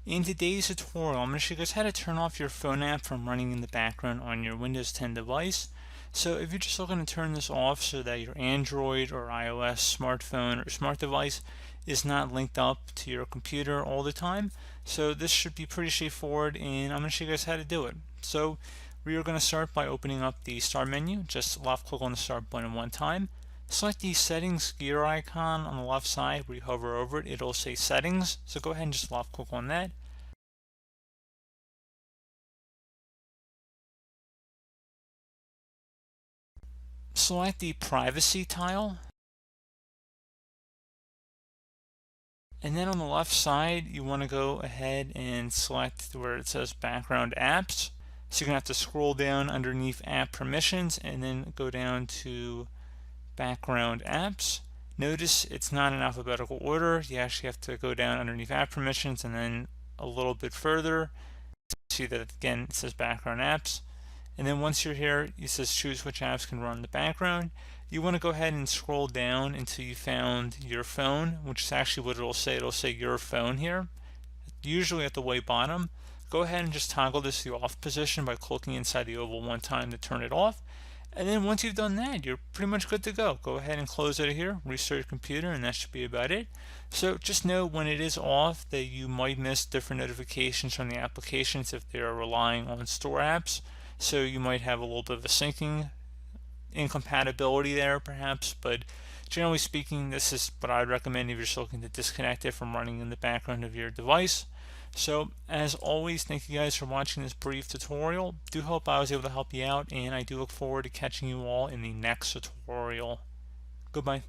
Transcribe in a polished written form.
In today's tutorial, I'm going to show you guys how to turn off your phone app from running in the background on your Windows 10 device. So if you're just looking to turn this off so that your Android or iOS smartphone or smart device is not linked up to your computer all the time, so this should be pretty straightforward, and I'm going to show you guys how to do it. So we are going to start by opening up the Start menu. Just left click on the Start button one time. Select the settings gear icon on the left side. Where you hover over it, it'll say settings, so go ahead and just left click on that. Select the privacy tile, and then on the left side you want to go ahead and select where it says background apps. So you're going to have to scroll down underneath app permissions and then go down to background apps. Notice it's not in alphabetical order. You actually have to go down underneath app permissions and then a little bit further. See that again it says background apps. And then once you're here, it says choose which apps can run in the background. You want to go ahead and scroll down until you found your phone, which is actually what it'll say. It'll say your phone here, usually at the way bottom. Go ahead and just toggle this to the off position by clicking inside the oval one time to turn it off. And then once you've done that, you're pretty much good to go. Go ahead and close out of here, restart your computer, and that should be about it. So just know when it is off that you might miss different notifications from the applications if they are relying on store apps. So you might have a little bit of a syncing incompatibility there perhaps, but generally speaking, this is what I'd recommend if you're just looking to disconnect it from running in the background of your device. So as always, thank you guys for watching this brief tutorial. Do hope I was able to help you out, and I do look forward to catching you all in the next tutorial. Goodbye.